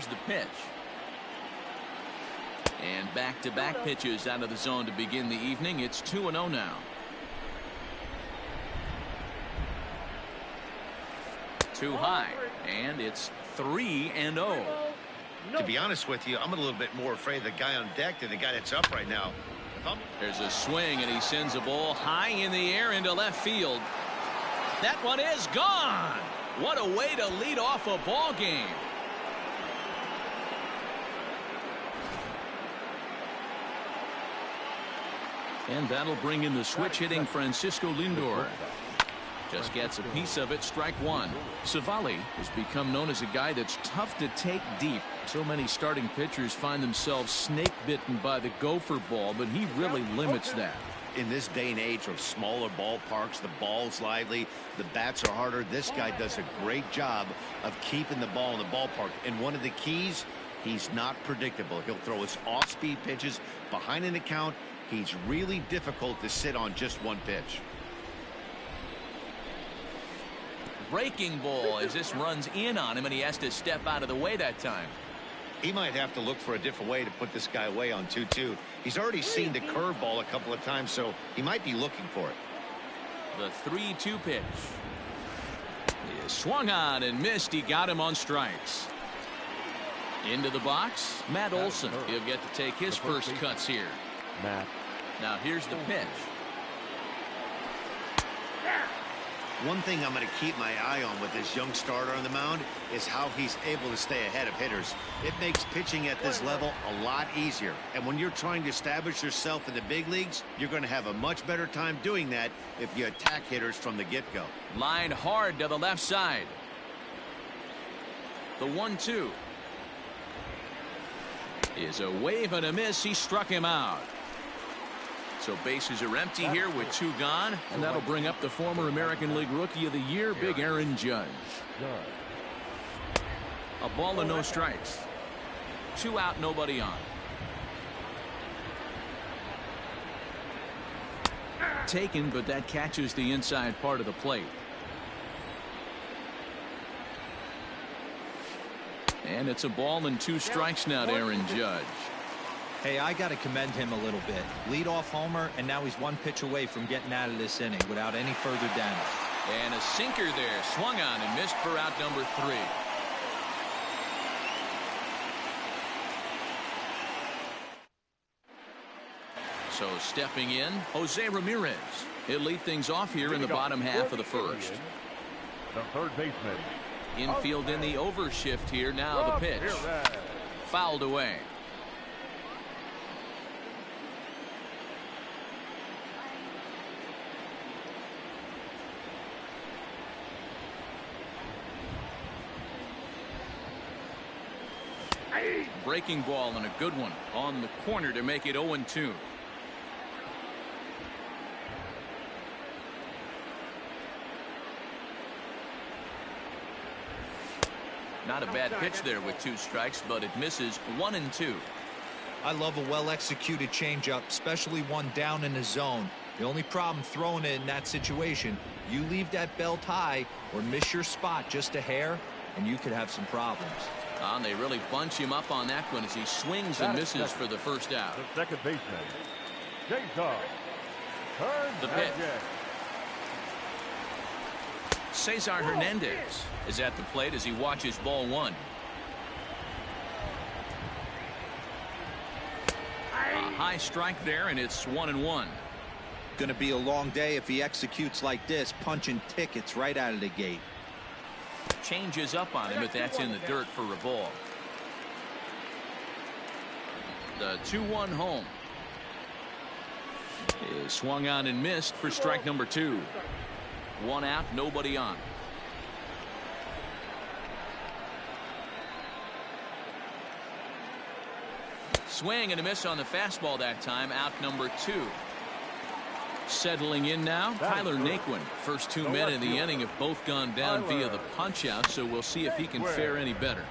here's the pitch. And back-to-back pitches out of the zone to begin the evening. It's 2-0 now. 2 high, and it's 3-0. To be honest with you, I'm a little bit more afraid of the guy on deck than the guy that's up right now. There's a swing, and he sends a ball high in the air into left field. That one is gone. What a way to lead off a ball game. And that'll bring in the switch hitting Francisco Lindor. Just gets a piece of it. Strike one. Savali has become known as a guy that's tough to take deep. So many starting pitchers find themselves snake bitten by the gopher ball, but he really limits that. In this day and age of smaller ballparks, the ball's lively, the bats are harder. This guy does a great job of keeping the ball in the ballpark. And one of the keys, he's not predictable. He'll throw his off-speed pitches behind an account. He's really difficult to sit on just one pitch. Breaking ball as this runs in on him, and he has to step out of the way that time. He might have to look for a different way to put this guy away on 2-2. He's already seen the curveball a couple of times, so he might be looking for it. The 3-2 pitch. He swung on and missed. He got him on strikes. Into the box, Matt Olson. He'll get to take his first cuts here. Now here's the pitch. One thing I'm going to keep my eye on with this young starter on the mound is how he's able to stay ahead of hitters. It makes pitching at this level a lot easier. And when you're trying to establish yourself in the big leagues, you're going to have a much better time doing that if you attack hitters from the get-go. Line hard to the left side. The 1-2 is a wave and a miss. He struck him out. So bases are empty here with 2 gone, and that'll bring up the former American League Rookie of the Year, Big Aaron Judge. A ball and no strikes. 2 out, nobody on. Taken, but that catches the inside part of the plate. And it's a ball and 2 strikes now to Aaron Judge. Hey, I got to commend him a little bit. Leadoff homer, and now he's 1 pitch away from getting out of this inning without any further damage. And a sinker there, swung on and missed for out number 3. So stepping in, Jose Ramirez. He'll lead things off here in the bottom half of the first. The third baseman. Infield in the overshift here. Now the pitch. Fouled away. Breaking ball and a good one on the corner to make it 0-2. Not a bad pitch there with 2 strikes, but it misses 1-2. I love a well-executed changeup, especially one down in the zone. The only problem throwing it in that situation, you leave that belt high or miss your spot just a hair, and you could have some problems. And they really bunch him up on that one as he swings and misses for the first out. The second baseman, Jason. The pitch. Cesar Hernandez is at the plate as he watches ball 1. A high strike there, and it's 1-1. Going to be a long day if he executes like this, punching tickets right out of the gate. Changes up on him, but that's in the dirt for a ball. The 2-1 home is swung on and missed for strike number 2. 1 out, nobody on. Swing and a miss on the fastball that time. Out number 2. Settling in now, Tyler Naquin. First 2 men in the inning have both gone down via the punch-out, so we'll see if he can fare any better.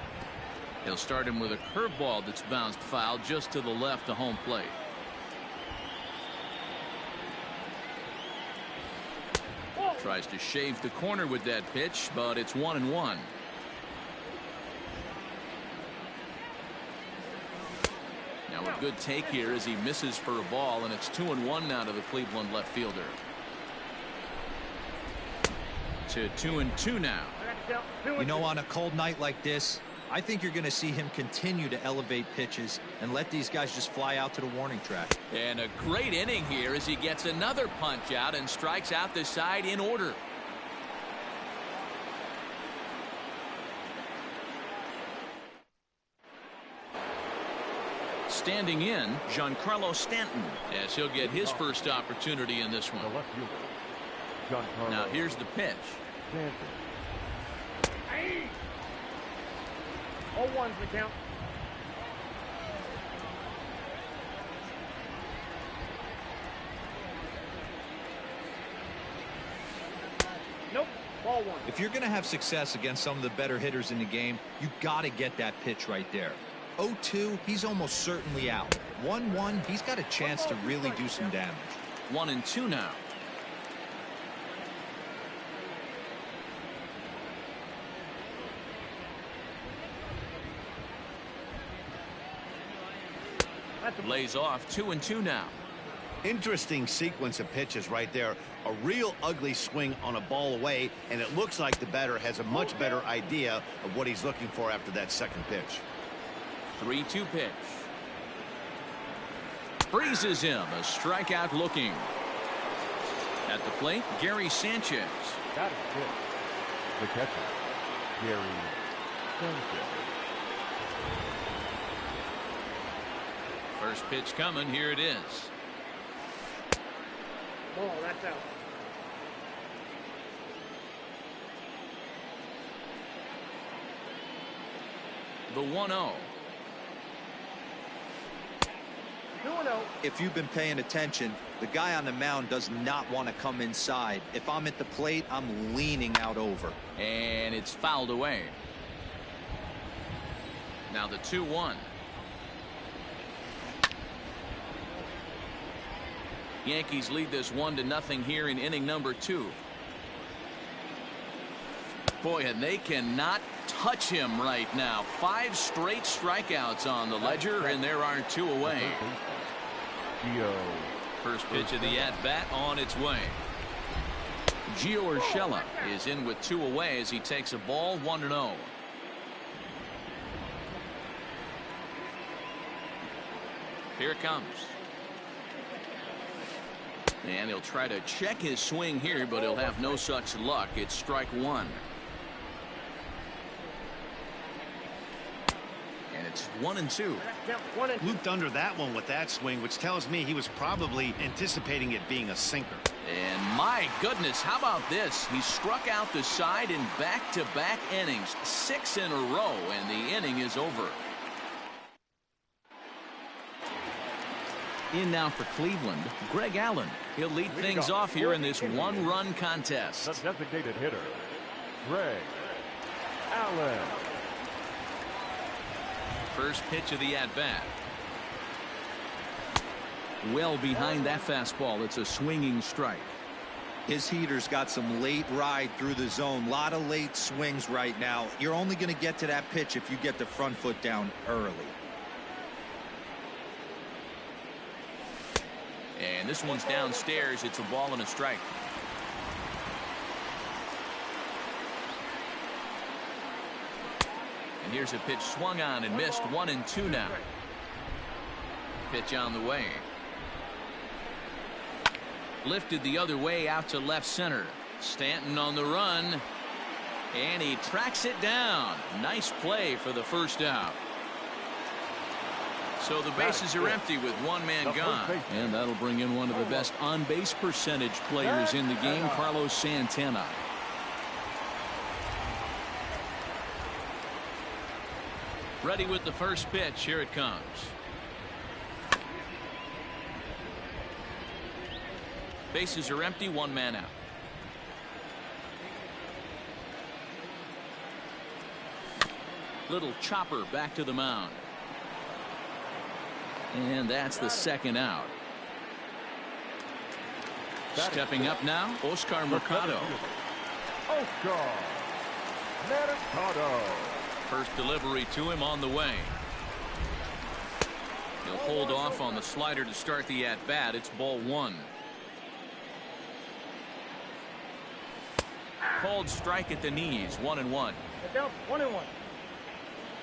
He'll start him with a curveball that's bounced foul just to the left of home plate. Tries to shave the corner with that pitch, but it's 1-1. A good take here as he misses for a ball, and it's 2-1 now to the Cleveland left fielder. To 2-2 now. You know, on a cold night like this, I think you're going to see him continue to elevate pitches and let these guys just fly out to the warning track. And a great inning here as he gets another punch out and strikes out the side in order. Standing in, Giancarlo Stanton, as he'll get his first opportunity in this one. The left fielder, Giancarlo Now here's the pitch. Stanton. 0-1's the count. Nope. Ball one. If you're going to have success against some of the better hitters in the game, you got to get that pitch right there. 0-2, he's almost certainly out. 1-1, he's got a chance to really do some damage. 1-2 now. Lays off. 2-2 now. Interesting sequence of pitches right there. A real ugly swing on a ball away, and it looks like the batter has a much better idea of what he's looking for after that second pitch. 3-2 pitch. Freezes him. A strikeout looking. At the plate, Gary Sanchez. That is good. The catcher, Gary Sanchez. First pitch coming. Here it is. Ball, that's out. The 1-0. 2-0. If you've been paying attention, the guy on the mound does not want to come inside. If I'm at the plate, I'm leaning out over. And it's fouled away. Now the 2-1. Yankees lead this 1-0 here in inning number 2. Boy, and they cannot touch him right now. 5 straight strikeouts on the ledger, and there are 2 away. First pitch of the at-bat on its way. Gio Urshela is in with 2 away as he takes a ball. 1-0. Here it comes. And he'll try to check his swing here, but he'll have no such luck. It's strike 1. And it's 1-2. Looped under that one with that swing, which tells me he was probably anticipating it being a sinker. And my goodness, how about this? He struck out the side in back-to-back innings, 6 in a row, and the inning is over. In now for Cleveland, Greg Allen. He'll lead things off here in this 1-run contest. The designated hitter, Greg Allen. First pitch of the at-bat. Well behind that fastball. It's a swinging strike. His heater's got some late ride through the zone. A lot of late swings right now. You're only going to get to that pitch if you get the front foot down early. And this one's downstairs. It's a ball and a strike. And here's a pitch swung on and missed. 1-2 now. Pitch on the way. Lifted the other way out to left center. Stanton on the run. And he tracks it down. Nice play for the first out. So the bases are empty with 1 man gone. And that'll bring in one of the best on-base percentage players in the game, Carlos Santana. Ready with the first pitch. Here it comes. Bases are empty. 1 man out. Little chopper back to the mound. And that's the second out. Stepping up now, Oscar Mercado. Oscar Mercado. First delivery to him on the way. He'll hold off on the slider to start the at-bat. It's ball 1. Called strike at the knees. 1-1. Get down. 1-1.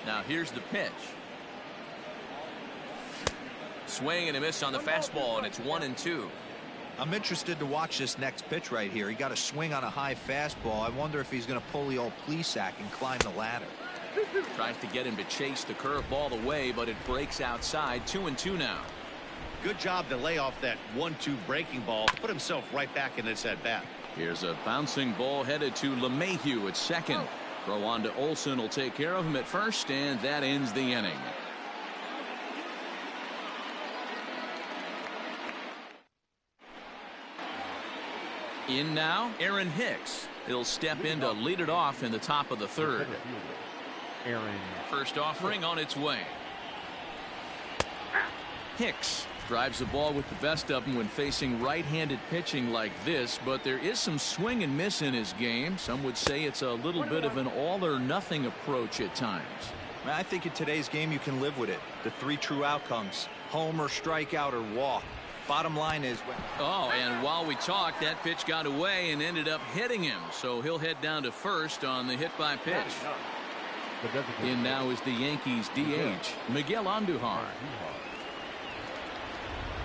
Now here's the pitch. Swing and a miss on the fastball, and it's 1-2. I'm interested to watch this next pitch right here. He got a swing on a high fastball. I wonder if he's going to pull the old Plesac and climb the ladder. Tries to get him to chase the curveball away, but it breaks outside. 2-2 now. Good job to lay off that 1-2 breaking ball to put himself right back in this at bat. Here's a bouncing ball headed to LeMahieu at second. Throw on to Olson will take care of him at first, and that ends the inning. In now, Aaron Hicks. He'll step in to lead it off in the top of the third. Aaron. First offering on its way. Hicks drives the ball with the best of them when facing right-handed pitching like this, but there is some swing and miss in his game. Some would say it's a little bit of an all-or-nothing approach at times. I think in today's game you can live with it. The 3 true outcomes: homer, strikeout, or walk. Bottom line is, oh, and while we talked, that pitch got away and ended up hitting him, so he'll head down to first on the hit by pitch. In now is the Yankees DH, Miguel Andujar.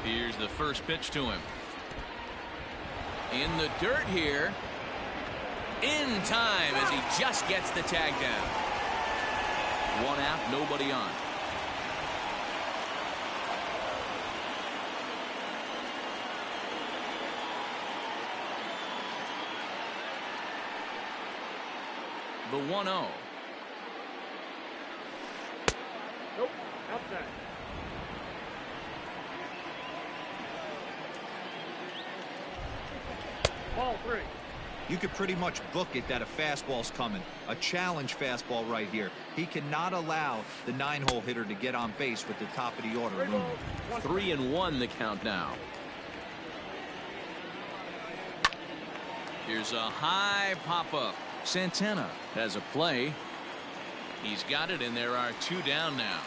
Here's the first pitch to him. In the dirt here. In time as he just gets the tag down. 1 out, nobody on. The 1-0. Nope. Outside. Ball 3. you could pretty much book it that a fastball's coming. A challenge fastball right here. He cannot allow the 9-hole hitter to get on base with the top of the order looming. 3-1 the count now. Here's a high pop-up. Santana has a play. He's got it, and there are 2 down now.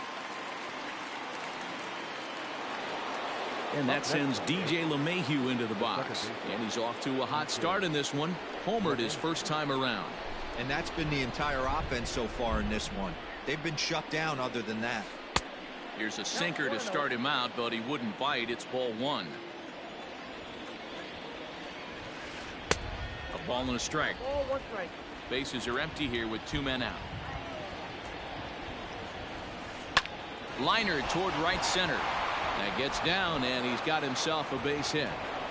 And that sends DJ LeMahieu into the box. And he's off to a hot start in this one. Homered his first time around. And that's been the entire offense so far in this one. They've been shut down other than that. Here's a sinker to start him out, but he wouldn't bite. It's ball 1. A ball and a strike. Ball 1 strike. Bases are empty here with 2 men out. Liner toward right center. That gets down, and he's got himself a base hit.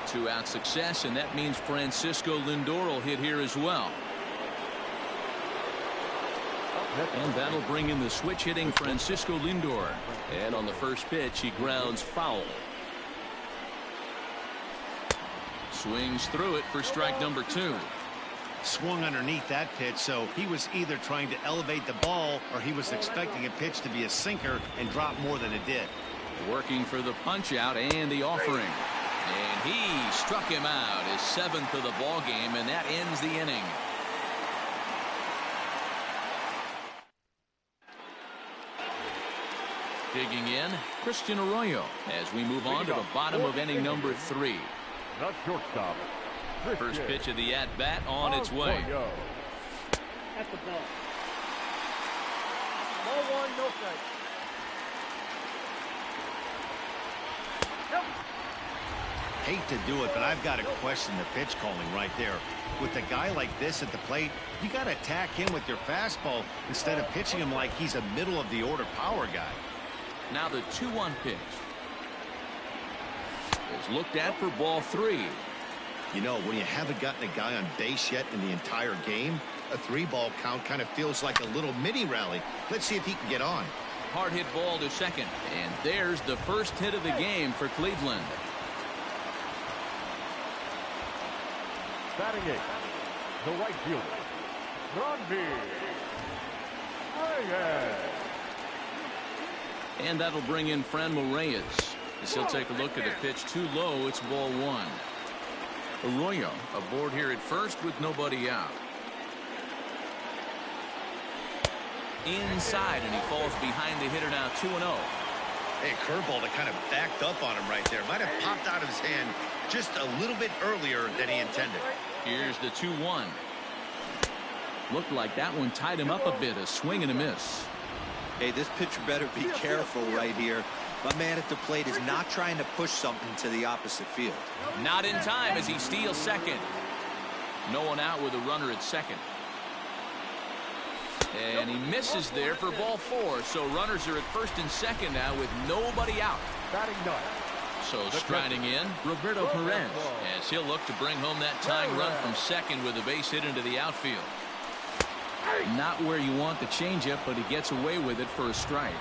2-out success, and that means Francisco Lindor will hit here as well. And that'll bring in the switch hitting Francisco Lindor. And on the first pitch, he grounds foul. Swings through it for strike number 2. Swung underneath that pitch, so he was either trying to elevate the ball or he was expecting a pitch to be a sinker and drop more than it did. Working for the punch out and the offering. And he struck him out, his 7th of the ball game, and that ends the inning. Digging in, Christian Arroyo as we move on to the bottom of inning number 3. The shortstop. First pitch of the at-bat on its way. At the ball. Ball 1, no strike. Nope. Hate to do it, but I've got to question the pitch calling right there. With a guy like this at the plate, you got to attack him with your fastball instead of pitching him like he's a middle of the order power guy. Now the 2-1 pitch is looked at for ball 3. You know, when you haven't gotten a guy on base yet in the entire game, a 3-ball count kind of feels like a little mini rally. Let's see if he can get on. Hard hit ball to second, and there's the first hit of the game for Cleveland. Batting 8, the right fielder, Ronby Reyes. And that'll bring in Franmil Reyes. As he'll take a look at a pitch too low. It's ball 1. Arroyo aboard here at first with nobody out. Inside, and he falls behind the hitter now. 2-0. Hey, curveball that kind of backed up on him right there. Might have popped out of his hand just a little bit earlier than he intended. Here's the 2-1. Looked like that one tied him up a bit. A swing and a miss. Hey, this pitcher better be careful right here. My man at the plate is not trying to push something to the opposite field. Not in time as he steals second. No one out with a runner at second. And he misses there for ball 4. So runners are at first and second now with nobody out. Batting ninth. So striding in, Roberto Perez, as he'll look to bring home that tying run from second with a base hit into the outfield. Not where you want the changeup, but he gets away with it for a strike.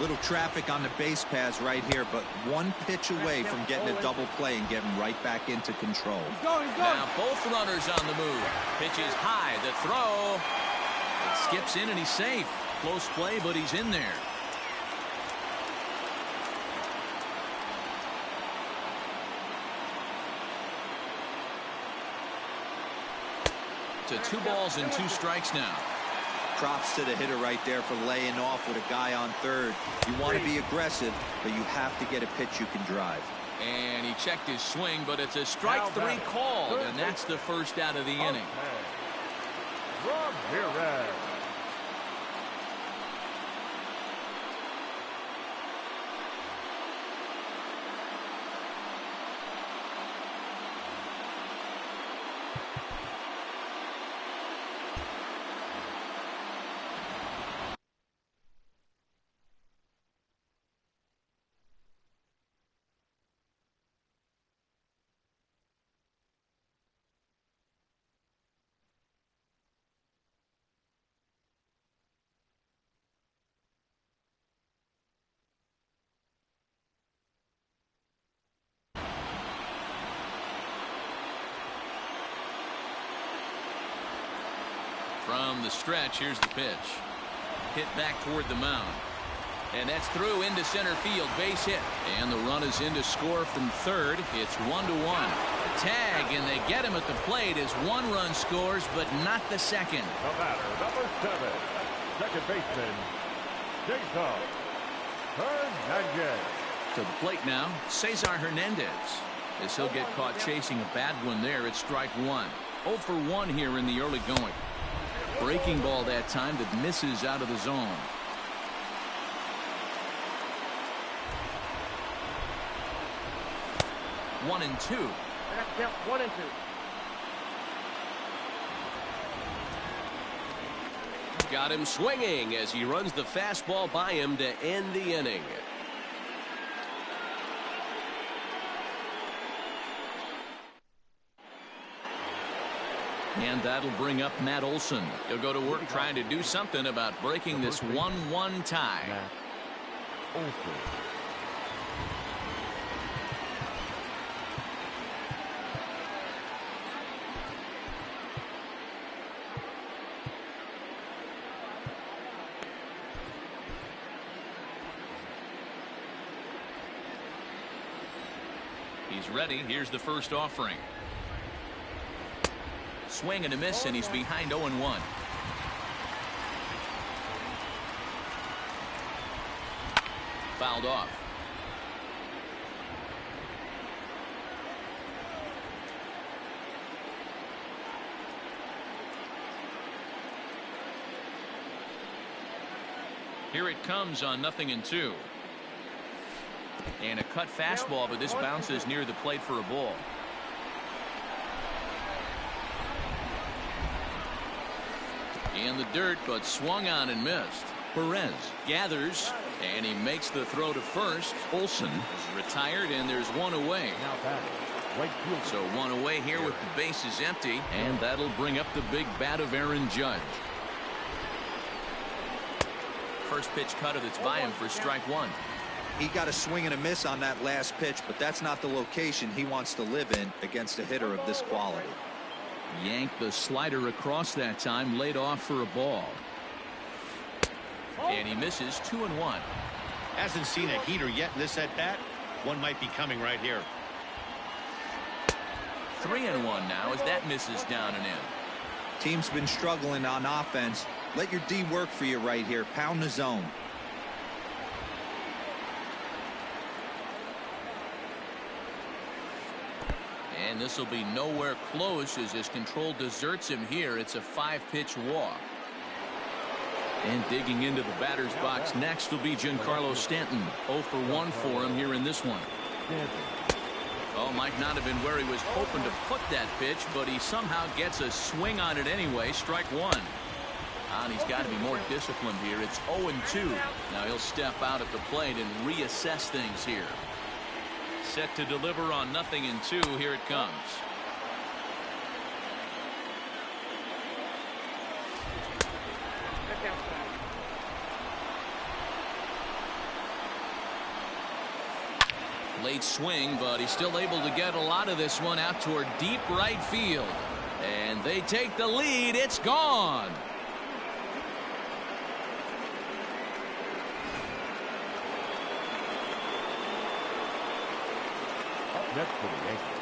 Little traffic on the base paths right here, but one pitch away from getting a double play and getting right back into control. He's going. Now both runners on the move. Pitch is high. The throw. It skips in and he's safe. Close play, but he's in there. To 2 balls and 2 strikes now. Props to the hitter right there for laying off with a guy on third. You want to be aggressive, but you have to get a pitch you can drive. And he checked his swing, but it's a strike 3 called, and that's the first out of the inning. Ramirez. From the stretch, here's the pitch. Hit back toward the mound. And that's through into center field. Base hit. And the run is in to score from third. It's 1-1. The tag, and they get him at the plate as 1 run scores, but not the second. The batter, number 7, second baseman, Cesar Hernandez. To the plate now, Cesar Hernandez. As he'll get caught chasing a bad one there, it's strike 1. 0 for 1 here in the early going. Breaking ball that time that misses out of the zone. One and 2. Yep, 1 and 2. Got him swinging as he runs the fastball by him to end the inning. And that'll bring up Matt Olson. He'll go to work trying to do something about breaking this 1-1 tie. He's ready. Here's the first offering. Swing and a miss, and he's behind 0-1. Fouled off. Here it comes on 0-2. And a cut fastball, but this bounces near the plate for a ball. In the dirt, but swung on and missed. Perez gathers, and he makes the throw to first. Olson is retired, and there's 1 away. So 1 away here with the bases empty, and that'll bring up the big bat of Aaron Judge. First pitch cutter that's by him for strike 1. He got a swing and a miss on that last pitch, but that's not the location he wants to live in against a hitter of this quality. Yanked the slider across that time, laid off for a ball. And he misses 2-1. Hasn't seen a heater yet in this at bat. One might be coming right here. 3-1 now as that misses down and in. Team's been struggling on offense. Let your D work for you right here. Pound the zone. And this will be nowhere close as his control deserts him here. It's a 5-pitch walk. And digging into the batter's box next will be Giancarlo Stanton. 0 for 1 for him here in this one. Oh, might not have been where he was hoping to put that pitch, but he somehow gets a swing on it anyway. Strike one. And he's got to be more disciplined here. It's 0-2. Now he'll step out at the plate and reassess things here. Set to deliver on 0-2. Here it comes. Late swing, but he's still able to get a lot of this one out toward deep right field. And they take the lead. It's gone.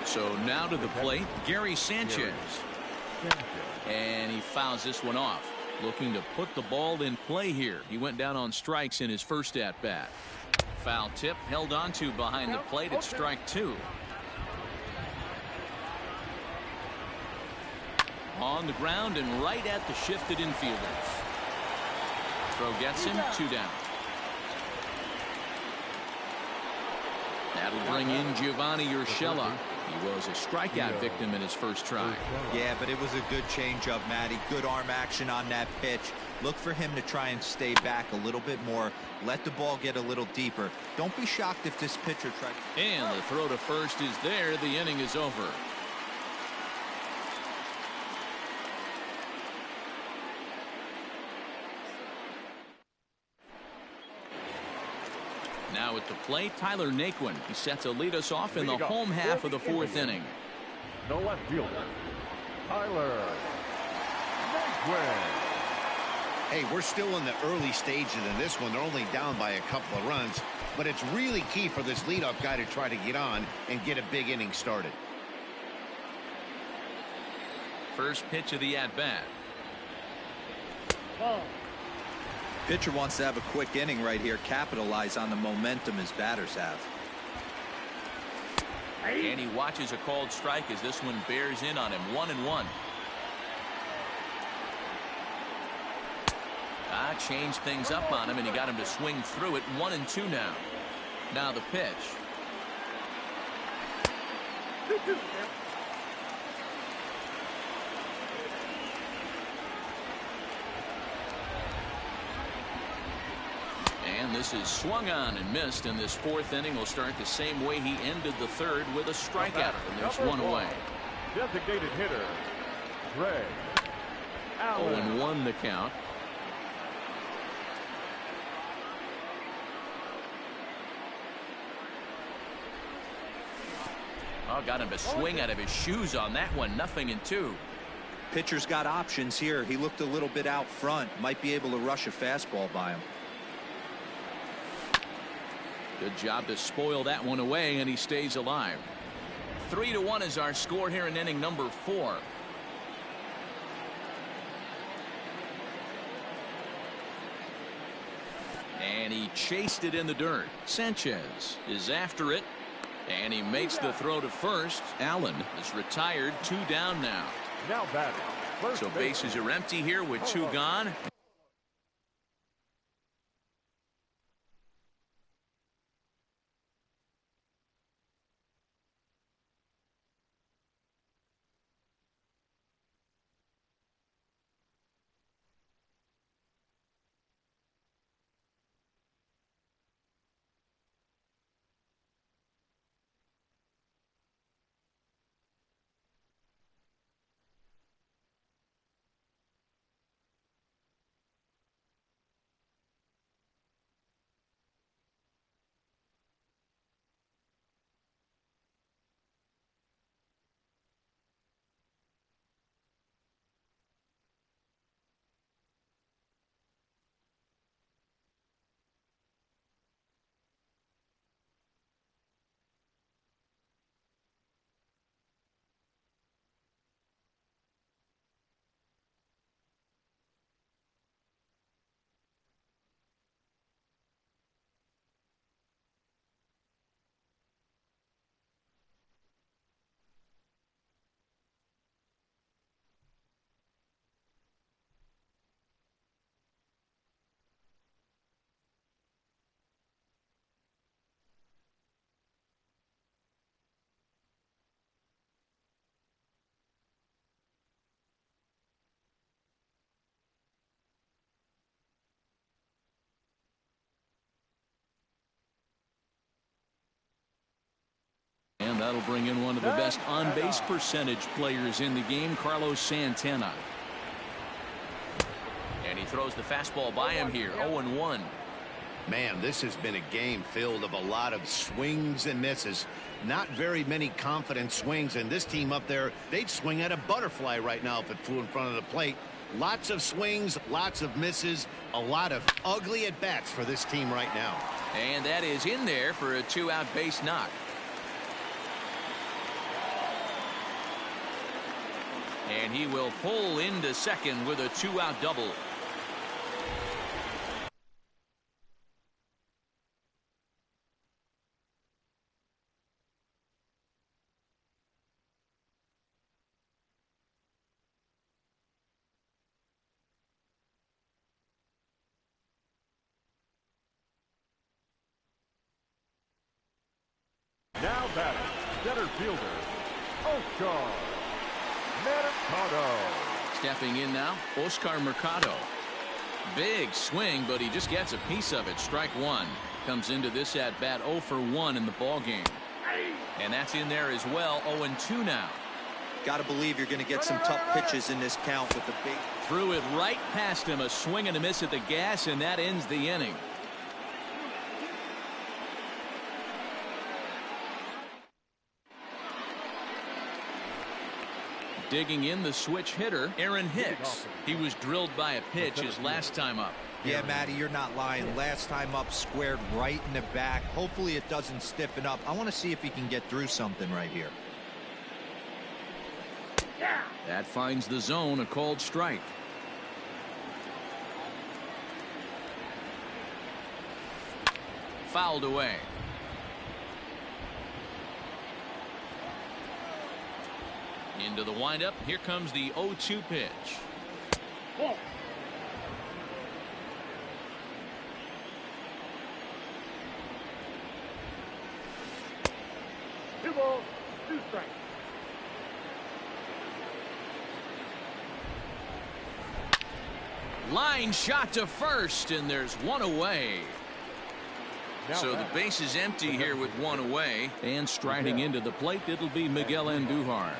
So now to the plate, Gary Sanchez. And he fouls this one off. Looking to put the ball in play here. He went down on strikes in his first at bat. Foul tip held on to behind the plate at strike two. On the ground and right at the shifted infielders. Throw gets him 2 down. That'll bring in Giovanni Urshela. He was a strikeout victim in his first try. Yeah, but it was a good changeup, Matty. Good arm action on that pitch. Look for him to try and stay back a little bit more. Let the ball get a little deeper. Don't be shocked if this pitcher tries. And the throw to first is there. The inning is over. Now at the plate, Tyler Naquin. He's set to lead us off in the home half of the 4th inning. The left fielder, Tyler Naquin. Hey, we're still in the early stages of this one. They're only down by a couple of runs, but it's really key for this leadoff guy to try to get on and get a big inning started. First pitch of the at-bat. Pitcher wants to have a quick inning right here. Capitalize on the momentum his batters have. And he watches a called strike as this one bears in on him. 1-1. Changed things up on him, and he got him to swing through it. 1-2 now. Now the pitch. And this is swung on and missed, and this 4th inning will start the same way he ended the 3rd with a strikeout. And there's one away. Designated hitter, Greg Allen. 0-1 the count. Oh, got him to swing out of his shoes on that one. 0-2. Pitcher's got options here. He looked a little bit out front. Might be able to rush a fastball by him. Good job to spoil that one away, and he stays alive. 3-1 is our score here in inning number 4. And he chased it in the dirt. Sanchez is after it. And he makes the throw to first. Allen is retired. 2 down now. Now batting. So bases are empty here with 2 gone. And that'll bring in one of the best on-base percentage players in the game, Carlos Santana. And he throws the fastball by him here. 0-1. Man, this has been a game filled of a lot of swings and misses. Not very many confident swings, and this team up there, they'd swing at a butterfly right now if it flew in front of the plate. Lots of swings, lots of misses, a lot of ugly at-bats for this team right now. And that is in there for a 2-out base knock. And he will pull into second with a 2-out double. Now batting, center fielder, Oscar Mercado. Stepping in now, Oscar Mercado. Big swing, but he just gets a piece of it. Strike one. Comes into this at bat 0 for 1 in the ball game. And that's in there as well. 0-2 now. Got to believe you're going to get some tough pitches in this count with the big. Threw it right past him. A swing and a miss at the gas, and that ends the inning. Digging in the switch hitter, Aaron Hicks. He was drilled by a pitch his last time up. Yeah, Matty, you're not lying. Last time up, squared right in the back. Hopefully it doesn't stiffen up. I want to see if he can get through something right here. That finds the zone, a called strike. Fouled away. Into the windup. Here comes the 0-2 pitch. Ball. 2 balls, 2 strikes. Line shot to first, and there's one away. So the base is empty here with one away. And striding into the plate, it'll be Miguel Andujar.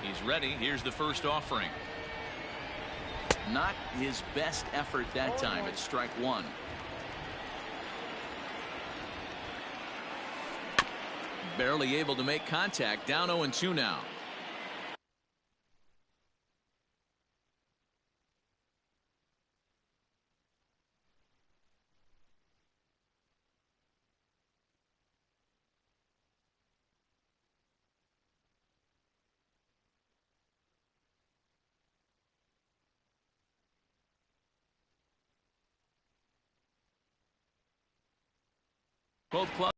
He's ready. Here's the first offering. Not his best effort that time. It's strike one. Barely able to make contact. Down 0-2 now. Both clubs,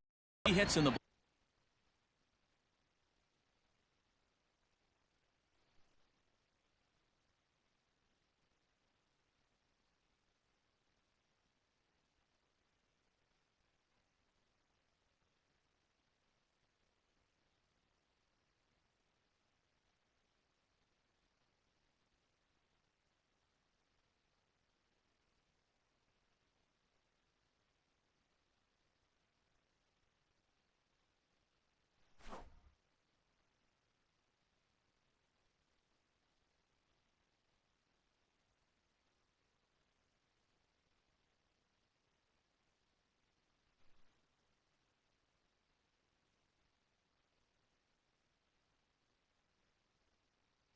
he hits in the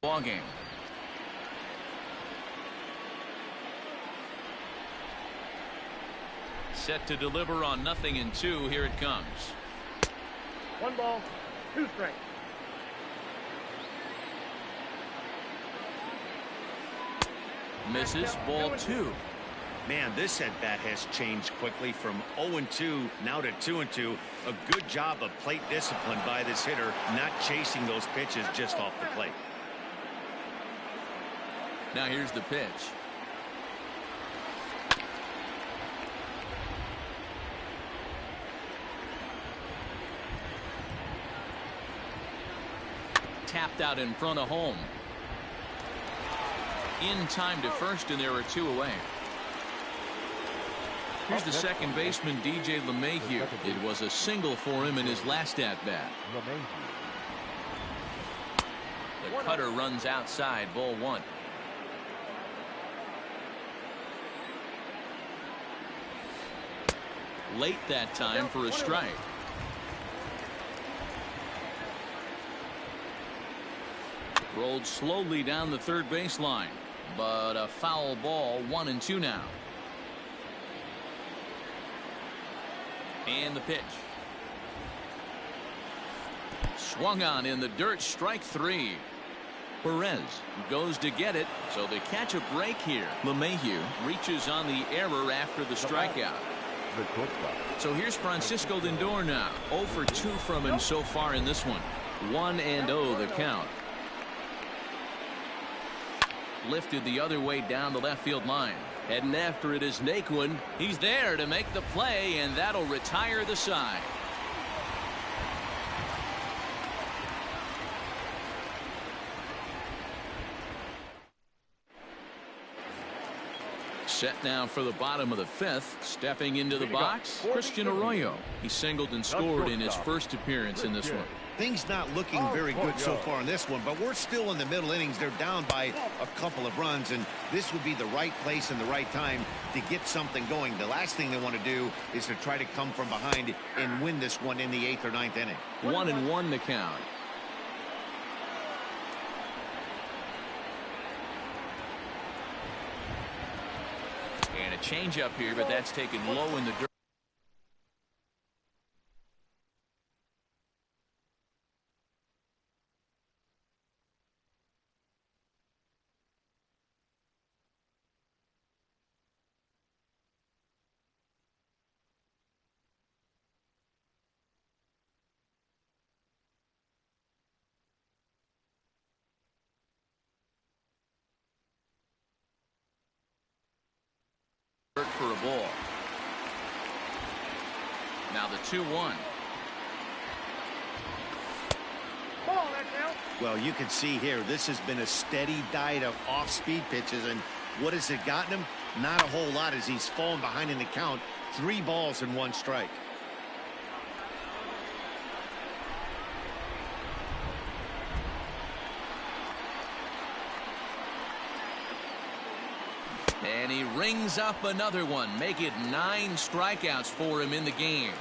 ball game. Set to deliver on 0-2. Here it comes. 1 ball, 2 strikes. Misses. Ball 2. Man, this at bat has changed quickly from 0-2 now to 2-2. A good job of plate discipline by this hitter, not chasing those pitches just off the plate. Now here's the pitch. Tapped out in front of home. in time to first, and there are 2 away. Here's the second baseman, DJ LeMahieu. It was a single for him in his last at-bat. The cutter runs outside, ball 1. Late that time for a strike. Rolled slowly down the third baseline, but a foul ball, 1-2 now. And the pitch. Swung on in the dirt, strike 3. Perez goes to get it, so they catch a break here. LeMahieu reaches on the error after the strikeout. So here's Francisco Lindor now. 0 for 2 from him so far in this one. 1-0 the count. Lifted the other way down the left field line. Heading after it is Naquin. He's there to make the play, and that'll retire the side. Set now for the bottom of the 5th. Stepping into the box, Christian Arroyo. He singled and scored in his first appearance in this one. Things not looking very good so far in this one, but we're still in the middle innings. They're down by a couple of runs, and this would be the right place and the right time to get something going. The last thing they want to do is to try to come from behind and win this one in the 8th or 9th inning. 1-1 the count. And a change up here, but that's taken low in the dirt. For a ball. Now the 2-1. Well, you can see here, this has been a steady diet of off-speed pitches, and what has it gotten him? Not a whole lot, as he's fallen behind in the count. 3 balls and 1 strike. And he rings up another one. Make it 9 strikeouts for him in the game.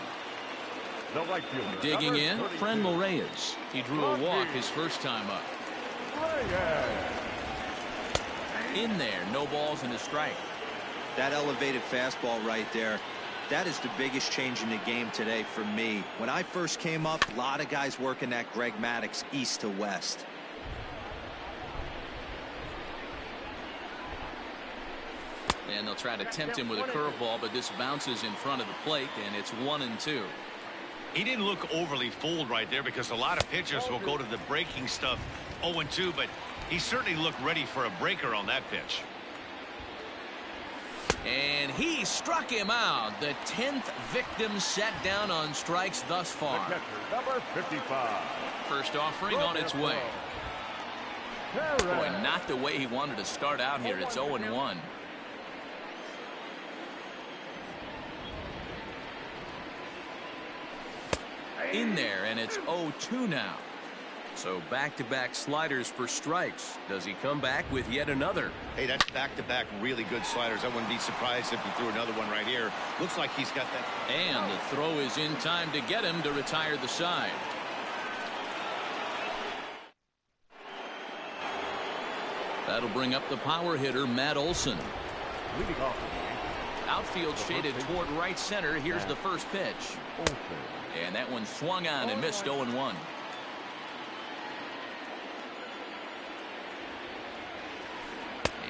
Digging in, Franmil Reyes. He drew a walk his first time up. In there, no balls and a strike. That elevated fastball right there, that is the biggest change in the game today for me. When I first came up, a lot of guys working that Greg Maddux east to west. And they'll try to tempt him with a curveball, but this bounces in front of the plate, and it's 1-2. He didn't look overly fooled right there, because a lot of pitchers will go to the breaking stuff 0-2, but he certainly looked ready for a breaker on that pitch. And he struck him out. The 10th victim set down on strikes thus far. Number 55. First offering on its way. Boy, not the way he wanted to start out here. It's 0-1. In there, and it's 0-2 now. So back-to-back sliders for strikes. Does he come back with yet another? Hey, that's back-to-back really good sliders. I wouldn't be surprised if he threw another one right here. Looks like he's got that. And the throw is in time to get him to retire the side. That'll bring up the power hitter, Matt Olson. Leading off the game. Outfield shaded toward right center. Here's the first pitch. And that one swung on and missed 0-1.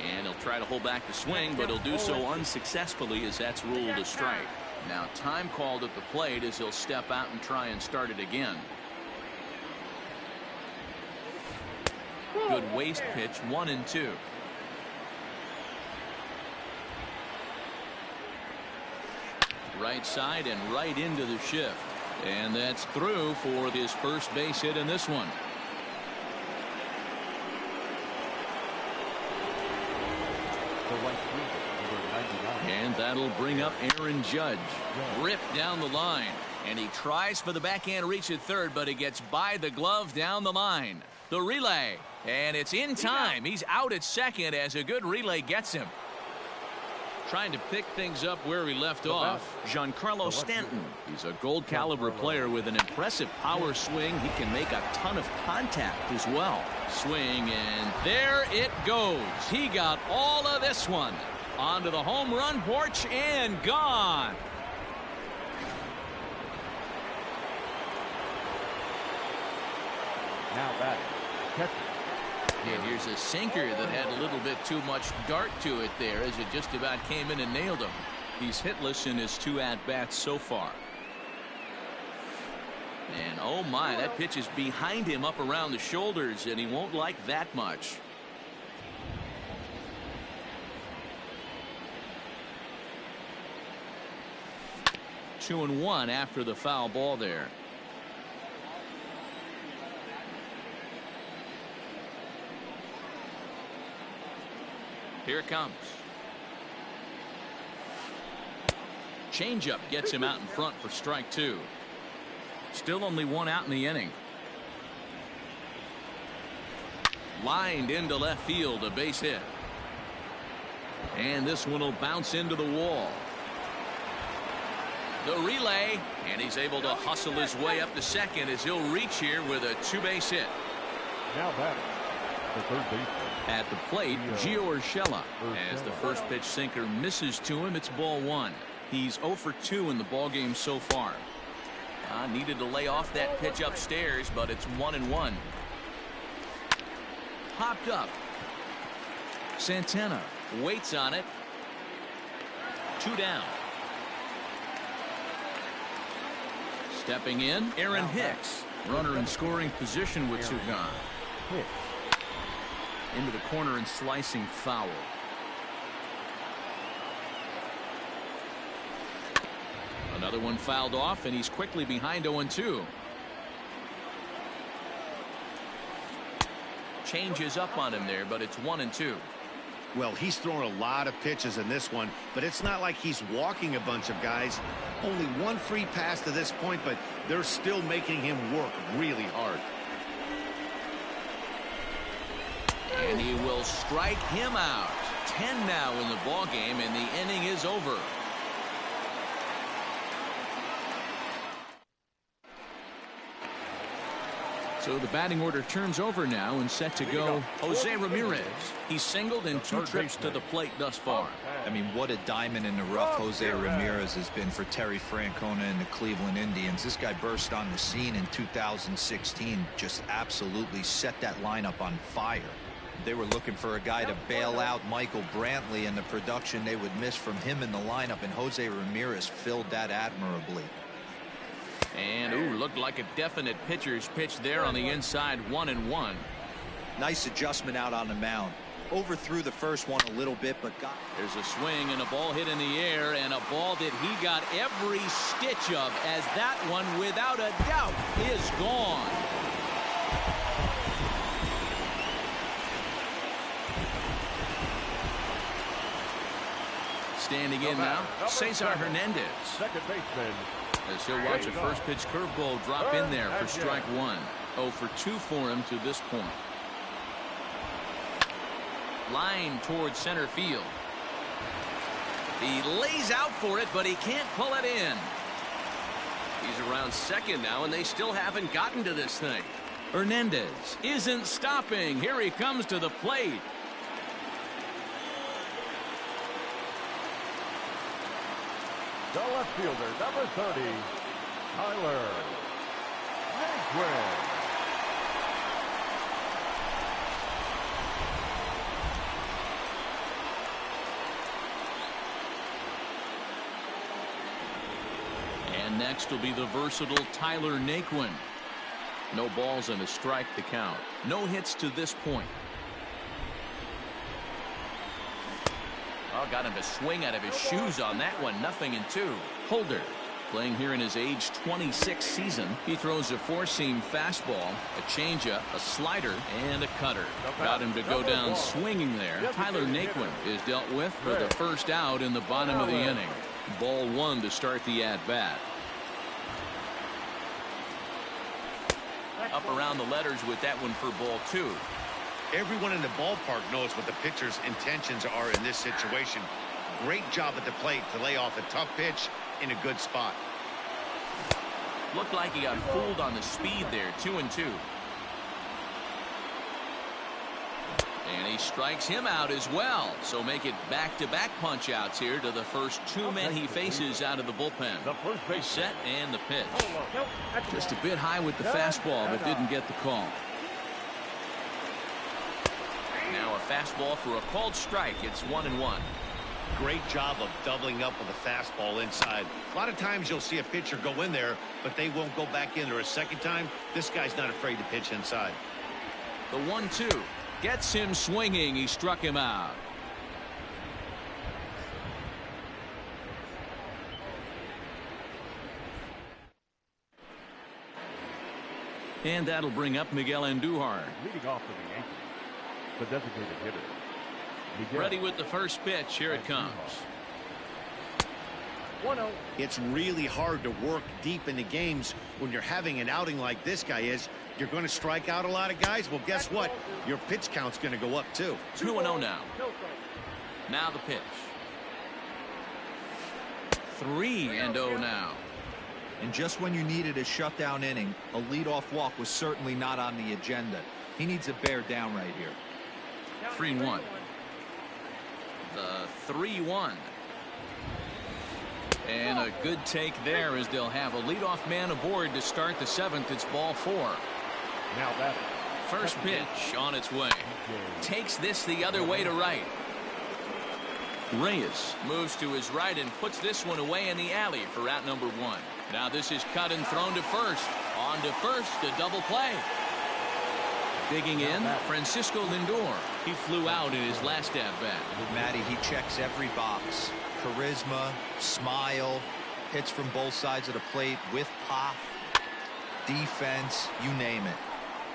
And he'll try to hold back the swing, but he'll do so unsuccessfully, as that's ruled a strike. Now time called at the plate as he'll step out and try and start it again. Good waist pitch, 1-2. Right side and right into the shift. And that's through for his first base hit in this one. right fielder, number 99. And that'll bring up Aaron Judge. Ripped down the line. And he tries for the backhand reach at third, but he gets by the glove down the line. The relay. And it's in time. He's out at second as a good relay gets him. Trying to pick things up where he left off, Giancarlo Stanton. He's a gold caliber player with an impressive power swing. He can make a ton of contact as well. Swing, and there it goes. He got all of this one. Onto the home run porch and gone. Now batting, catcher. And here's a sinker that had a little bit too much dart to it there as it just about came in and nailed him. He's hitless in his 2 at-bats so far. And oh my, that pitch is behind him up around the shoulders, and he won't like that much. Two and one after the foul ball there. Here it comes. Changeup gets him out in front for strike 2. Still only 1 out in the inning. Lined into left field, a base hit. And this one will bounce into the wall. The relay, and he's able to hustle his way up to second as he'll reach here with a 2-base hit. Now batting, the third baseman. At the plate, Gio Urshela. As the first pitch sinker misses to him, it's ball 1. He's 0 for 2 in the ballgame so far. Needed to lay off that pitch upstairs, but it's 1-1. Popped up. Santana waits on it. 2 down. Stepping in, Aaron Hicks. Runner in scoring position with 2 gone. Into the corner and slicing foul. Another one fouled off, and he's quickly behind 0-2. Changes up on him there, but it's 1-2. Well, he's thrown a lot of pitches in this one, but it's not like he's walking a bunch of guys. Only 1 free pass to this point, but they're still making him work really hard. And he will strike him out. 10 now in the ballgame, and the inning is over. So the batting order turns over now, and set to go Jose Ramirez. He's singled in 2 trips to the plate thus far. I mean, what a diamond in the rough Jose Ramirez has been for Terry Francona and the Cleveland Indians. This guy burst on the scene in 2016, just absolutely set that lineup on fire. They were looking for a guy to bail out Michael Brantley, and the production they would miss from him in the lineup, and Jose Ramirez filled that admirably. And looked like a definite pitcher's pitch there on the inside. 1-1. Nice adjustment out on the mound. Overthrew the first one a little bit, but got. There's a swing and a ball hit in the air, and a ball that he got every stitch of, as that one without a doubt is gone. Standing in now, Cesar Hernandez. Second baseman. As he'll watch a first pitch curveball drop in there for strike 1. 0 for 2 for him to this point. Line towards center field. He lays out for it, but he can't pull it in. He's around second now, and they still haven't gotten to this thing. Hernandez isn't stopping. Here he comes to the plate. The left fielder, number 30, Tyler Naquin. And next will be the versatile Tyler Naquin. No balls and a strike to count. No hits to this point. Got him to swing out of his shoes on that one. 0-2. Holder Playing here in his age 26 season, he throws a four-seam fastball, a changeup, a slider, and a cutter. Got him to go down swinging there. Tyler Naquin is dealt with for the first out in the bottom of the inning. Ball one to start the at-bat. Up around the letters with that one for ball two. Everyone in the ballpark knows what the pitcher's intentions are in this situation. Great job at the plate to lay off a tough pitch in a good spot. Looked like he got fooled on the speed there. 2-2. And he strikes him out as well. So make it back-to-back punch outs here to the first two men he faces out of the bullpen. He's set and the pitch. Just a bit high with the fastball, but didn't get the call. Now a fastball for a called strike. It's 1-1. Great job of doubling up with a fastball inside. A lot of times you'll see a pitcher go in there, but they won't go back in there a second time. This guy's not afraid to pitch inside. The 1-2 gets him swinging. He struck him out. And that'll bring up Miguel Andujar. Leading off for the Yankees, the designated hitter. Miguel. Ready with the first pitch. Here it comes. 1-0. It's really hard to work deep into games when you're having an outing like this guy is. You're going to strike out a lot of guys. Well, guess what? Your pitch count's going to go up too. 2-0 now. No strike. Now the pitch. 3-0 now. And just when you needed a shutdown inning, a leadoff walk was certainly not on the agenda. He needs to bear down right here. 3-1. The 3-1. And a good take there as they'll have a leadoff man aboard to start the seventh. It's ball four. Now that First pitch on its way. Takes this the other way to right. Reyes moves to his right and puts this one away in the alley for out number one. Now this is cut and thrown to first. On to first, a double play. Digging in, Francisco Lindor. He flew out in his last at-bat. Matty, he checks every box. Charisma, smile, hits from both sides of the plate with pop, defense, you name it.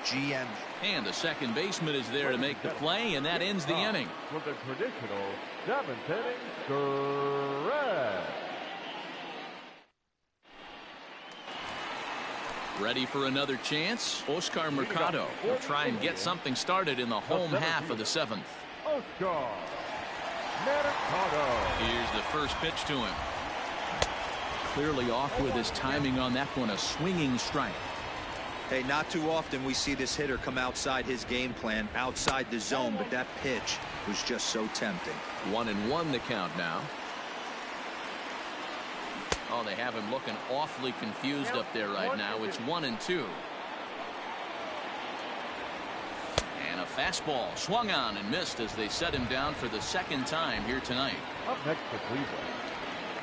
GM. And the second baseman is there to make the play, and that ends the inning. with the traditional seventh inning stretch. Ready for another chance? Oscar Mercado will try and get something started in the home half of the seventh. Oscar Mercado. Here's the first pitch to him. Clearly off with his timing on that one. A swinging strike. Hey, not too often we see this hitter come outside his game plan, outside the zone, but that pitch was just so tempting. 1-1 the count now. Oh, they have him looking awfully confused up there right now. It's 1-2. And a fastball swung on and missed as they set him down for the second time here tonight. Up next for Cleveland.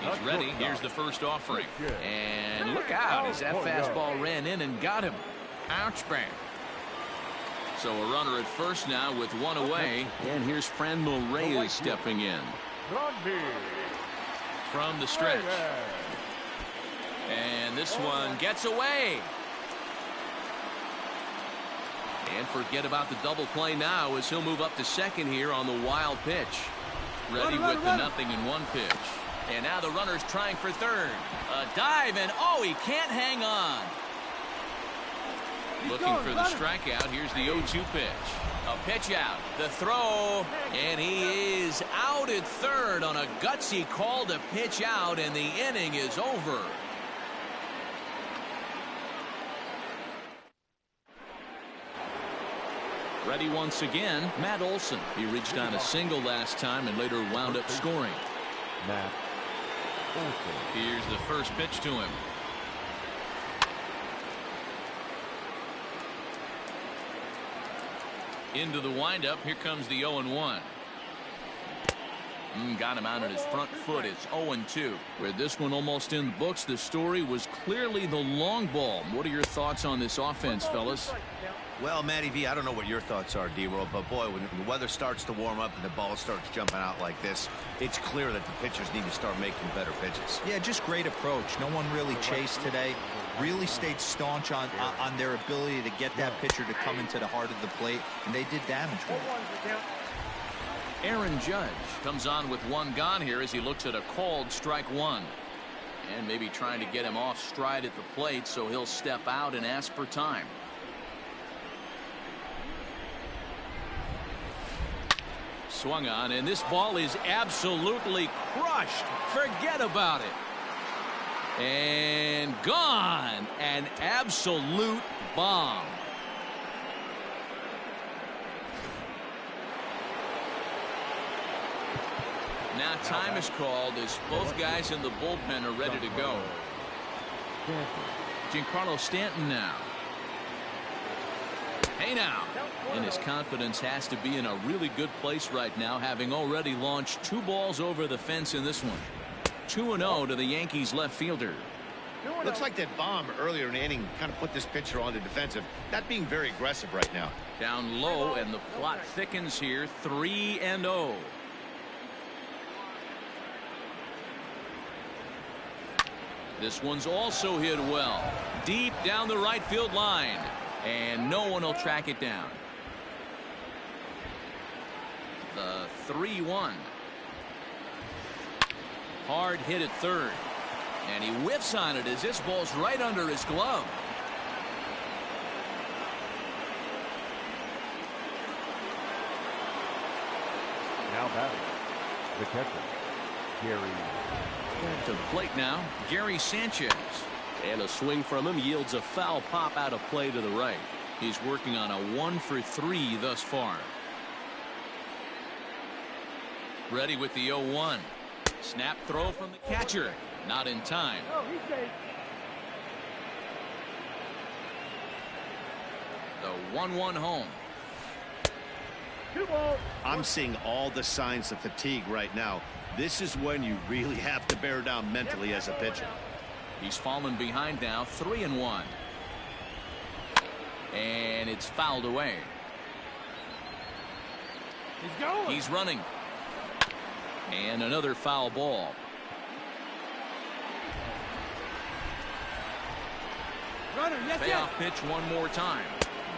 He's ready. Here's the first offering. And look out as that fastball ran in and got him. Ouch bang. So a runner at first now with one away. And here's Franmil Reyes stepping in from the stretch. And this one gets away. And forget about the double play now as he'll move up to second here on the wild pitch. Ready with the 0-1 pitch. And now the runner's trying for third. A dive, and oh, he can't hang on. Looking for the strikeout. Here's the 0-2 pitch. A pitch out. The throw. And he is out at third on a gutsy call to pitch out, and the inning is over. Ready once again, Matt Olson. He reached on a single last time and later wound up scoring. Matt Olson. Here's the first pitch to him. Into the windup. Here comes the 0-1. Got him out on his front foot. It's 0-2. With this one almost in the books, the story was clearly the long ball. What are your thoughts on this offense, fellas? Well, Matty V, I don't know what your thoughts are, D-Roll, but boy, when the weather starts to warm up and the ball starts jumping out like this, it's clear that the pitchers need to start making better pitches. Yeah, just great approach. No one really chased today. Really stayed staunch on their ability to get that pitcher to come into the heart of the plate, and they did damage with it. Aaron Judge comes on with one gone here as he looks at a called strike one. And maybe trying to get him off stride at the plate, so he'll step out and ask for time. Swung on, and this ball is absolutely crushed. Forget about it. And gone. An absolute bomb. Now time is called as both guys in the bullpen are ready to go. Giancarlo Stanton now. Hey now. And his confidence has to be in a really good place right now, having already launched 2 balls over the fence in this one. 2-0 to the Yankees left fielder. Looks like that bomb earlier in the inning kind of put this pitcher on the defensive, not being very aggressive right now. Down low, and the plot thickens here. 3-0. This one's also hit well. Deep down the right field line. And no one will track it down. The 3-1. Hard hit at third. And he whiffs on it as this ball's right under his glove. Now batting, the catcher, Gary. To the plate now, Gary Sanchez. And a swing from him yields a foul pop out of play to the right. He's working on a 1-for-3 thus far. Ready with the 0-1. Snap throw from the catcher. Not in time. The 1-1 home. I'm seeing all the signs of fatigue right now. This is when you really have to bear down mentally as a pitcher. He's fallen behind now. 3-1. And it's fouled away. He's going. He's running. And another foul ball. Runner, yes, Payoff pitch one more time.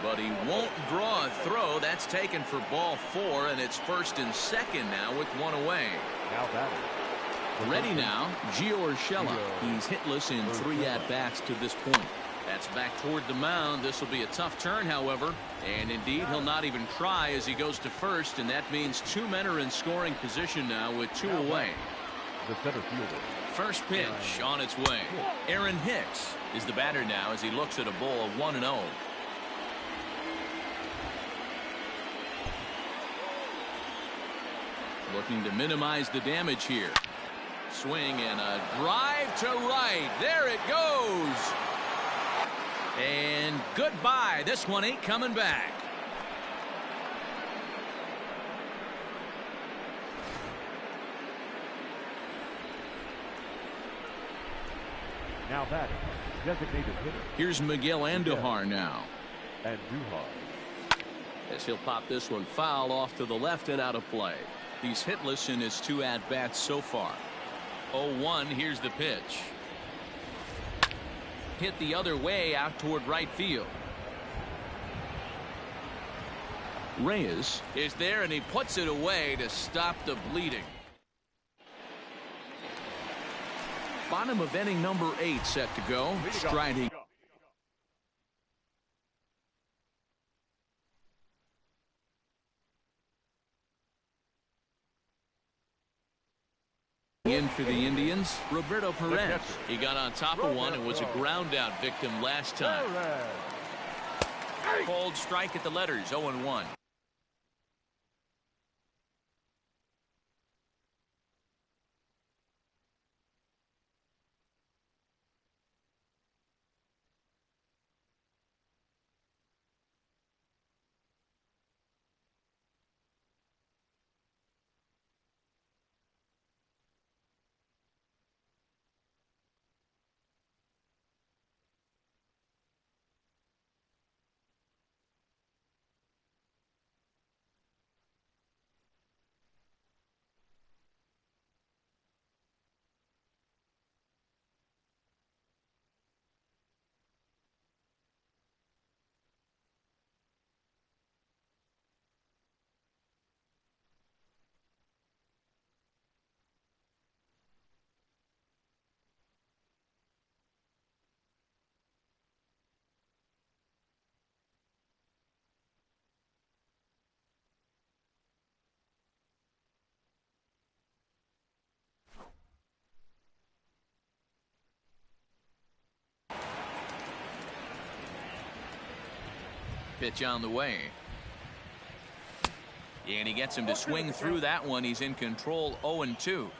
But he won't draw a throw. That's taken for ball 4, and it's first and second now with one away. Now batting. Ready now, Gio Urshela. He's hitless in 3 at-bats to this point. That's back toward the mound. This will be a tough turn, however. And indeed, he'll not even try as he goes to first, and that means 2 men are in scoring position now with 2 away. The center fielder. First pitch on its way. Aaron Hicks is the batter now as he looks at a ball of 1-0. Looking to minimize the damage here. Swing and a drive to right. There it goes. And goodbye. This one ain't coming back. Now batting, designated hitter. Here's Miguel Andujar now. Andujar. As he'll pop this one foul off to the left and out of play. He's hitless in his 2 at-bats so far. 0-1. Here's the pitch. Hit the other way out toward right field. Reyes is there, and he puts it away to stop the bleeding. Bottom of inning number 8 set to go. Striding in for the Indians, Roberto Perez. He got on top of one and was a ground out victim last time. Cold strike at the letters. 0-1. Pitch on the way. And he gets him to swing through that one. He's in control, 0-2.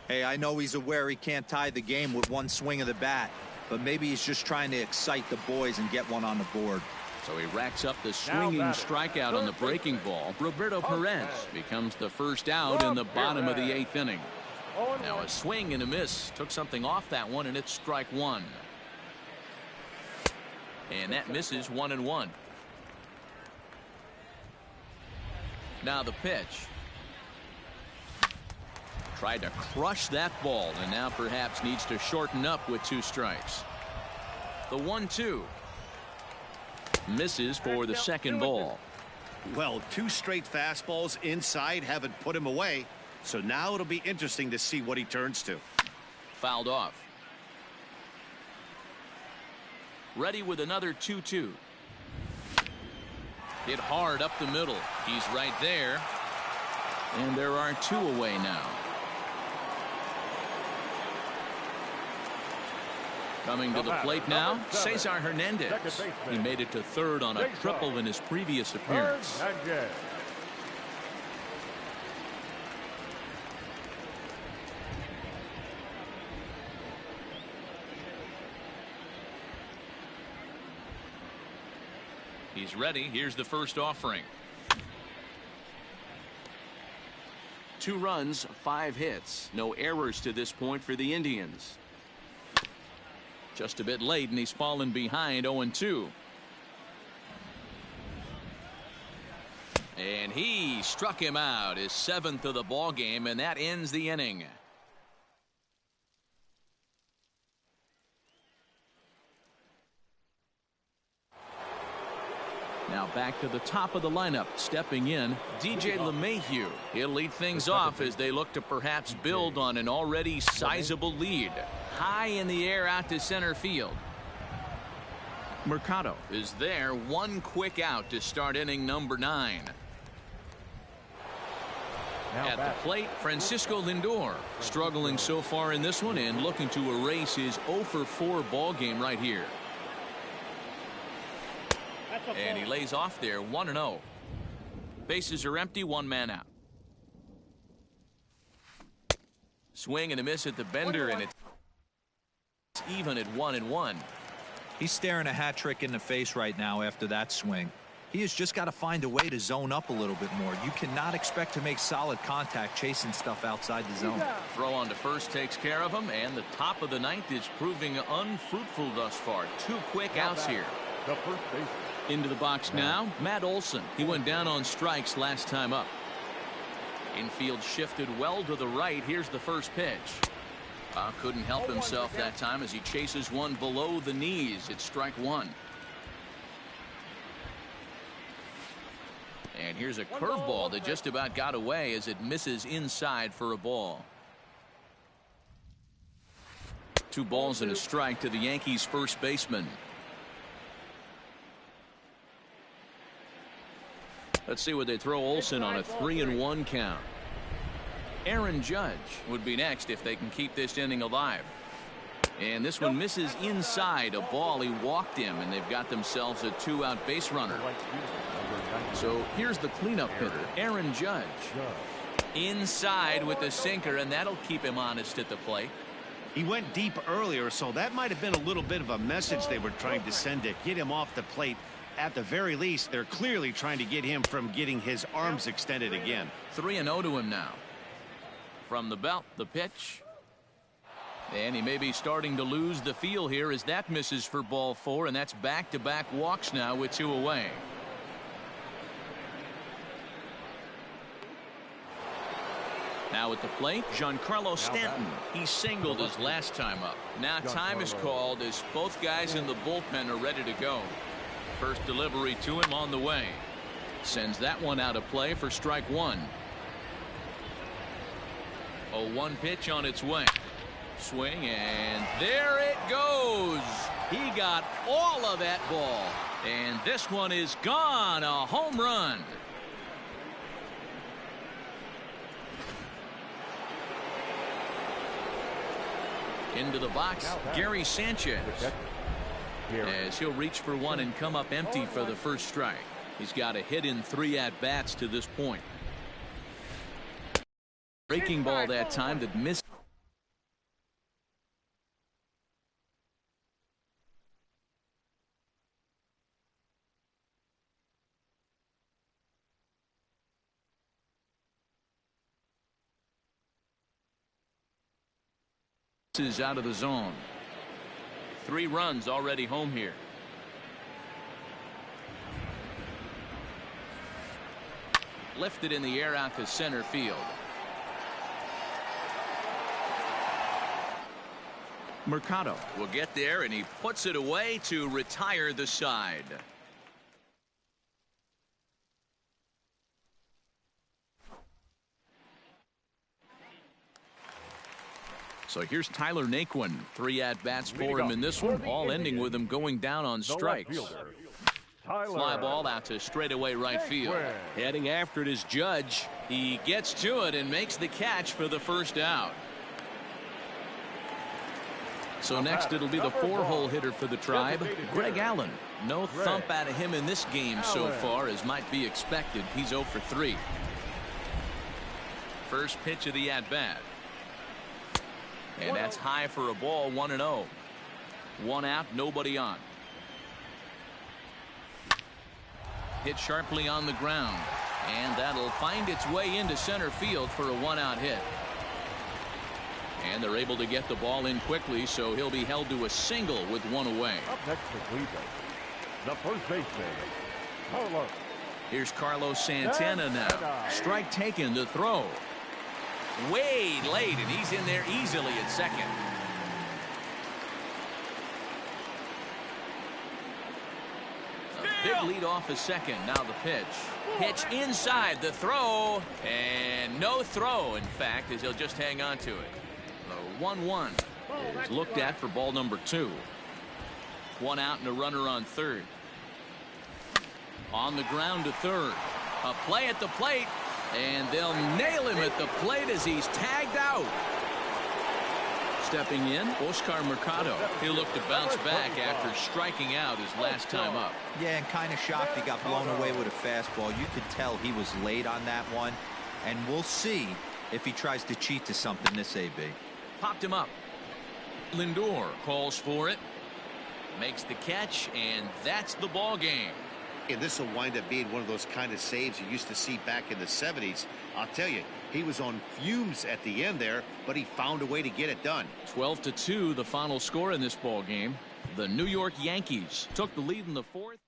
Hey, I know he's aware he can't tie the game with one swing of the bat, but maybe he's just trying to excite the boys and get one on the board. So he racks up the swinging strikeout on the breaking ball. Roberto Perez becomes the first out in the bottom of the 8th inning. Now a swing and a miss. Took something off that one, and it's strike one. And that misses, 1-1. Now the pitch. Tried to crush that ball, and now perhaps needs to shorten up with 2 strikes. The 1-2. Misses for the second ball. Well, 2 straight fastballs inside haven't put him away. So now it'll be interesting to see what he turns to. Fouled off. Ready with another 2-2. Hit hard up the middle. He's right there. And there are 2 away now. Coming to the plate now, Cesar Hernandez. He made it to third on a triple in his previous appearance. He's ready. Here's the first offering. 2 runs, 5 hits. No errors to this point for the Indians. Just a bit late, and he's fallen behind, 0-2. And he struck him out, his 7th of the ball game, and that ends the inning. Now back to the top of the lineup, stepping in, DJ LeMahieu. He'll lead things off as they look to perhaps build on an already sizable lead. High in the air out to center field. Mercado is there, 1 quick out to start inning number 9. At the plate, Francisco Lindor, struggling so far in this one and looking to erase his 0-for-4 ball game right here. And he lays off there, 1-0. Bases are empty, 1 man out. Swing and a miss at the bender, and it's even at 1-1. He's staring a hat trick in the face right now after that swing. He has just got to find a way to zone up a little bit more. You cannot expect to make solid contact chasing stuff outside the zone. Throw on to first takes care of him, and the top of the 9th is proving unfruitful thus far. 2 quick outs here. The first base. Into the box now, Matt Olson. He went down on strikes last time up. Infield shifted well to the right. Here's the first pitch. Couldn't help himself that time as he chases one below the knees. It's strike 1. And here's a curveball that just about got away as it misses inside for a ball. 2 balls and a strike to the Yankees first baseman. Let's see what they throw Olson on a 3-1 count. Aaron Judge would be next if they can keep this inning alive. And this one misses inside, a ball. He walked him, and they've got themselves a 2-out base runner. So here's the cleanup hitter, Aaron Judge. Inside with the sinker, and that'll keep him honest at the plate. He went deep earlier, so that might have been a little bit of a message they were trying to send to get him off the plate. At the very least, they're clearly trying to get him from getting his arms extended again. 3-0 to him now. From the belt, the pitch. And he may be starting to lose the feel here as that misses for ball 4, and that's back-to-back walks now with 2 away. Now at the plate, Giancarlo Stanton. He singled his last time up. Now time is called as both guys in the bullpen are ready to go. First delivery to him on the way. Sends that one out of play for strike 1. 0-1 pitch on its way. Swing, and there it goes. He got all of that ball. And this one is gone. A home run. Into the box, Gary Sanchez. appearance. As he'll reach for one and come up empty for the first strike. He's got a hit in 3 at-bats to this point. Breaking ball that time that missed. Is out of the zone. 3 runs already home here. Lifted in the air out to center field. Mercado will get there, and he puts it away to retire the side. So here's Tyler Naquin. 3 at-bats for him in this one, all ending with him going down on strikes. Fly ball out to straightaway right field. Heading after it is Judge. He gets to it and makes the catch for the first out. So next it'll be the 4-hole hitter for the Tribe, Greg Allen. No thump out of him in this game so far, as might be expected. He's 0 for 3. First pitch of the at-bat. And that's high for a ball, 1-0. 1 out, nobody on. Hit sharply on the ground. And that'll find its way into center field for a 1-out hit. And they're able to get the ball in quickly, so he'll be held to a single with 1 away. Up next for Cleveland, the first baseman, Carlos. Here's Carlos Santana now. Strike taken to throw. Way late, and he's in there easily at second. A big lead off is second. Now the pitch. Pitch inside the throw, and no throw, in fact, as he'll just hang on to it. The 1-1 is looked at for ball number 2. 1 out and a runner on third. On the ground to third. A play at the plate. And they'll nail him at the plate as he's tagged out. Stepping in, Oscar Mercado. He'll look to bounce back after striking out his last time up. Yeah, and kind of shocked he got blown away with a fastball. You could tell he was late on that one. And we'll see if he tries to cheat to something this AB. Popped him up. Lindor calls for it. Makes the catch, and that's the ball game. And this will wind up being one of those kind of saves you used to see back in the 70s. I'll tell you, he was on fumes at the end there, but he found a way to get it done. 12-2, the final score in this ball game. The New York Yankees took the lead in the 4th.